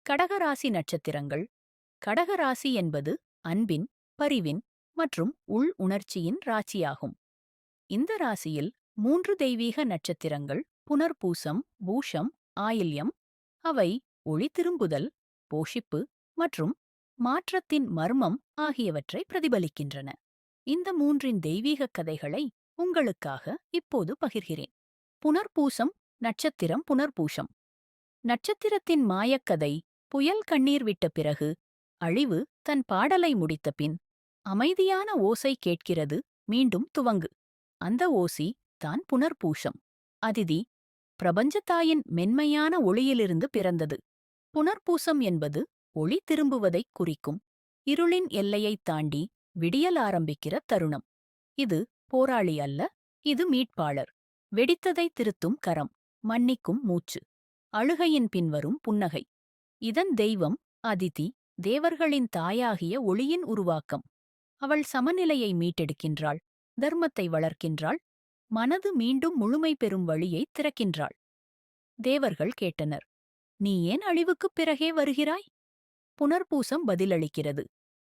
கடகராசி நட்சத்திரங்கள். கடகராசி என்பது அன்பின், பரிவின் மற்றும் உள் உணர்ச்சியின் ராசியாகும். இந்த ராசியில் 3 தெய்வீக நட்சத்திரங்கள் புனர்பூசம், பூஷம், ஆயில்யம். அவை ஒளி திரும்புதல், போஷிப்பு மற்றும் மாற்றத்தின் மர்மம் ஆகியவற்றை பிரதிபலிக்கின்றன. இந்த மூன்றின் தெய்வீக கதைகளை உங்களுக்காக இப்போது பகிர்கிறேன். புனர்பூசம் நட்சத்திரம். புனர்பூசம் நட்சத்திரத்தின் மாயக்கதை. புயல் கண்ணீர் விட்ட பிறகு, அழிவு தன் பாடலை முடித்தபின், அமைதியான ஓசை கேட்கிறது. மீண்டும் துவங்கு. அந்த ஓசி தான் புனர்பூசம். அதிதி பிரபஞ்சத்தாயின் மென்மையான ஒளியிலிருந்து பிறந்தது. புனர்பூசம் என்பது ஒளி திரும்புவதைக் குறிக்கும். இருளின் எல்லையைத் தாண்டி விடியல் ஆரம்பிக்கிற தருணம். இது போராளி அல்ல, இது மீட்பாளர். வெடித்ததை திருத்தும் கரம், மன்னிக்கும் மூச்சு, அழுகையின் பின்வரும் புன்னகை. இதன் தெய்வம் அதிதி, தேவர்களின் தாயாகிய ஒளியின் உருவாக்கம். அவள் சமநிலையை மீட்டெடுக்கின்றாள், தர்மத்தை வளர்க்கின்றாள், மனது மீண்டும் முழுமை பெறும் வழியை திறக்கின்றாள். தேவர்கள் கேட்டனர், நீ ஏன் அழிவுக்குப் பிறகே வருகிறாய்? புனர்பூசம் பதிலளிக்கிறது,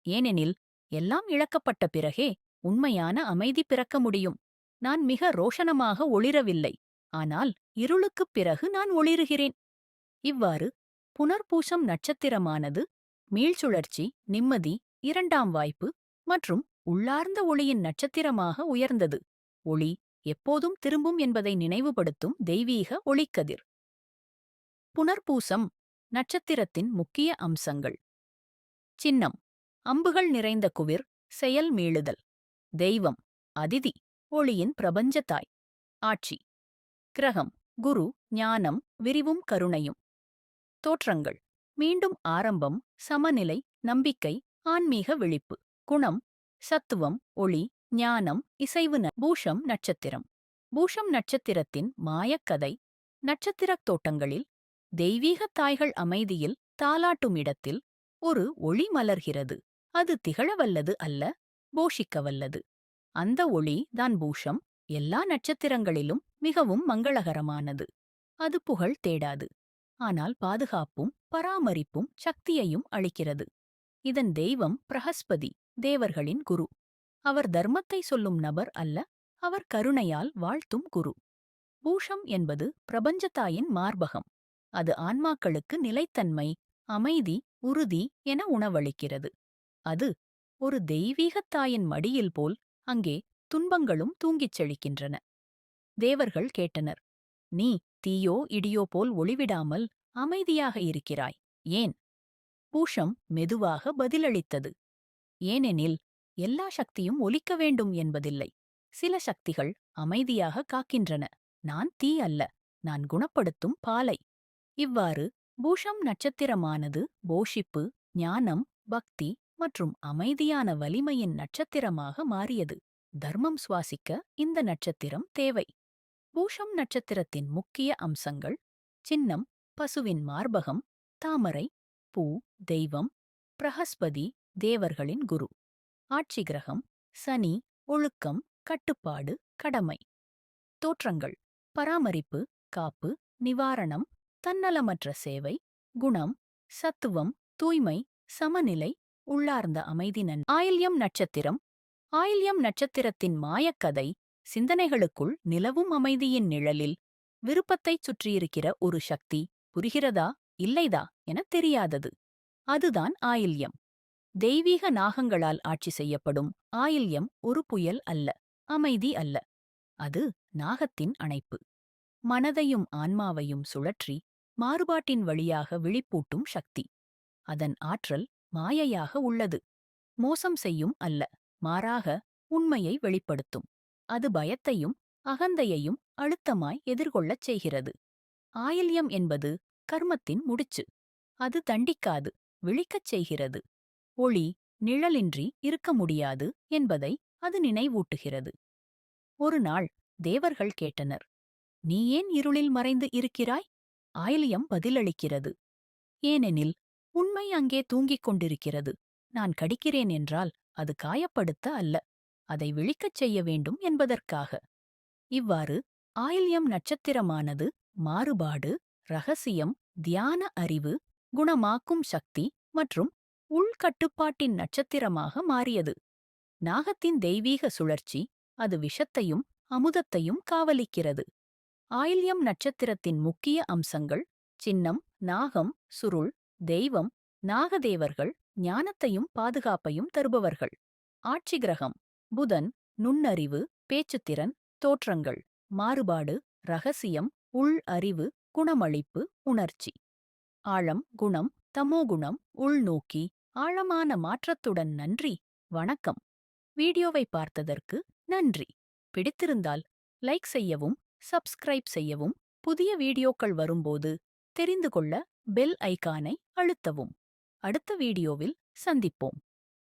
ஏனெனில் எல்லாம் இழக்கப்பட்ட பிறகே உண்மையான அமைதி பிறக்க முடியும். நான் மிக ரோஷனமாக ஒளிரவில்லை, ஆனால் இருளுக்குப் பிறகு நான் ஒளிருகிறேன். இவ்வாறு புனர்பூசம் நட்சத்திரமானது மீள்சுழற்சி, நிம்மதி, இரண்டாம் வாய்ப்பு மற்றும் உள்ளார்ந்த ஒளியின் நட்சத்திரமாக உயர்ந்தது. ஒளி எப்போதும் திரும்பும் என்பதை நினைவுபடுத்தும் தெய்வீக ஒளிக்கதிர். புனர்பூசம் நட்சத்திரத்தின் முக்கிய அம்சங்கள். சின்னம்: அம்புகள் நிறைந்த குவிர், செயல் மீளுதல். தெய்வம்: அதிதி, ஒளியின் பிரபஞ்சத்தாய். ஆட்சி: கிரகம்: குரு, ஞானம், விரிவும் கருணையும். தோற்றங்கள்: மீண்டும் ஆரம்பம், சமநிலை, நம்பிக்கை, ஆன்மீக விழிப்பு. குணம்: சத்துவம், ஒளி, ஞானம், இசைவு. பூஷம் நட்சத்திரம். பூஷம் நட்சத்திரத்தின் மாயக்கதை. நட்சத்திரத் தோட்டங்களில் தெய்வீகத் தாய்கள் அமைதியில் தாலாட்டும் இடத்தில் ஒரு ஒளி மலர்கிறது. அது திகழவல்லது அல்ல, போஷிக்கவல்லது. அந்த ஒளி தான் பூஷம். எல்லா நட்சத்திரங்களிலும் மிகவும் மங்களகரமானது. அது புகழ் தேடாது, ஆனால் பாதுகாப்பும் பராமரிப்பும் சக்தியையும் அளிக்கிறது. இதன் தெய்வம் பிரஹஸ்பதி, தேவர்களின் குரு. அவர் தர்மத்தை சொல்லும் நபர் அல்ல, அவர் கருணையால் வாழ்த்தும் குரு. பூஷம் என்பது பிரபஞ்சத்தாயின் மார்பகம். அது ஆன்மாக்களுக்கு நிலைத்தன்மை, அமைதி, உறுதி என உணவளிக்கிறது. அது ஒரு தெய்வீகத் தாயின் மடியில் போல் அங்கே துன்பங்களும் தூங்கிச் செழிக்கின்றன. தேவர்கள் கேட்டனர், நீ தீயோ இடியோ போல் ஒளிவிடாமல் அமைதியாக இருக்கிறாய், ஏன்? பூஷம் மெதுவாக பதிலளித்தது, ஏனெனில் எல்லா சக்தியும் ஒலிக்க வேண்டும் என்பதில்லை. சில சக்திகள் அமைதியாக காக்கின்றன. நான் தீ அல்ல, நான் குணப்படுத்தும் பாலை. இவ்வாறு பூஷம் நட்சத்திரமானது போஷிப்பு, ஞானம், பக்தி மற்றும் அமைதியான வலிமையின் நட்சத்திரமாக மாறியது. தர்மம் சுவாசிக்க இந்த நட்சத்திரம் தேவை. பூஷம் நட்சத்திரத்தின் முக்கிய அம்சங்கள். சின்னம்: பசுவின் மார்பகம், தாமரை பூ, தெய்வம் பிரஹஸ்பதி, தேவர்களின் குரு. ஆட்சி கிரகம்: சனி, ஒழுக்கம், கட்டுப்பாடு, கடமை. தோற்றங்கள்: பராமரிப்பு, காப்பு, நிவாரணம், தன்னலமற்ற சேவை. குணம்: சத்துவம், தூய்மை, சமநிலை, உள்ளார்ந்த அமைதி. ஆயில்யம் நட்சத்திரம். ஆயில்யம் நட்சத்திரத்தின் மாயக்கதை. சிந்தனைகளுக்குள் நிலவும் அமைதியின் நிழலில் விருப்பத்தைச் சுற்றியிருக்கிற ஒரு சக்தி. புரிகிறதா இல்லைதா எனத் தெரியாதது. அதுதான் ஆயில்யம். தெய்வீக நாகங்களால் ஆட்சி செய்யப்படும் ஆயில்யம் ஒரு புயல் அல்ல, அமைதி அல்ல. அது நாகத்தின் அணைப்பு. மனதையும் ஆன்மாவையும் சுழற்றி மாறுபாட்டின் வழியாக விழிப்பூட்டும் சக்தி. அதன் ஆற்றல் மாயையாக உள்ளது. மோசம் செய்யும் அல்ல, மாறாக உண்மையை வெளிப்படுத்தும். அது பயத்தையும் அகந்தையையும் அழுத்தமாய் எதிர்கொள்ளச் செய்கிறது. ஆயில்யம் என்பது கர்மத்தின் முடிச்சு. அது தண்டிக்காது, விழிக்கச் செய்கிறது. ஒளி நிழலின்றி இருக்க முடியாது என்பதை அது நினைவூட்டுகிறது. ஒரு நாள் தேவர்கள் கேட்டனர், நீ ஏன் இருளில் மறைந்து இருக்கிறாய்? ஆயில்யம் பதிலளிக்கிறது, ஏனெனில் உண்மை அங்கே தூங்கிக் கொண்டிருக்கிறது. நான் கடிக்கிறேன் என்றால் அது காயப்படுத்த அல்ல, அதை விழிக்கச் செய்ய வேண்டும் என்பதற்காக. இவ்வாறு ஆயில்யம் நட்சத்திரமானது மாறுபாடு, ரகசியம், தியான அறிவு, குணமாக்கும் சக்தி மற்றும் உள்கட்டுப்பாட்டின் நட்சத்திரமாக மாறியது. நாகத்தின் தெய்வீக சுழற்சி அது விஷத்தையும் அமுதத்தையும் காவலிக்கிறது. ஆயில்யம் நட்சத்திரத்தின் முக்கிய அம்சங்கள்: சின்னம் நாகம், சுருள், தெய்வம் நாகதேவர்கள், ஞானத்தையும் பாதுகாப்பையும் தருபவர்கள். ஆட்சி கிரகம்: புதன், நுண்ணறிவு, பேச்சுத்திறன், தோற்றங்கள், மாறுபாடு, ரகசியம், உள் அறிவு, குணமளிப்பு, உணர்ச்சி. ஆழம் குணம்: தமோகுணம், உள்நோக்கி, ஆழமான மாற்றத்துடன். நன்றி, வணக்கம். வீடியோவை பார்த்ததற்கு நன்றி. பிடித்திருந்தால் லைக் செய்யவும், சப்ஸ்கிரைப் செய்யவும், புதிய வீடியோக்கள் வரும்போது தெரிந்து கொள்ள பெல் ஐகானை அழுத்தவும். அடுத்த வீடியோவில் சந்திப்போம்.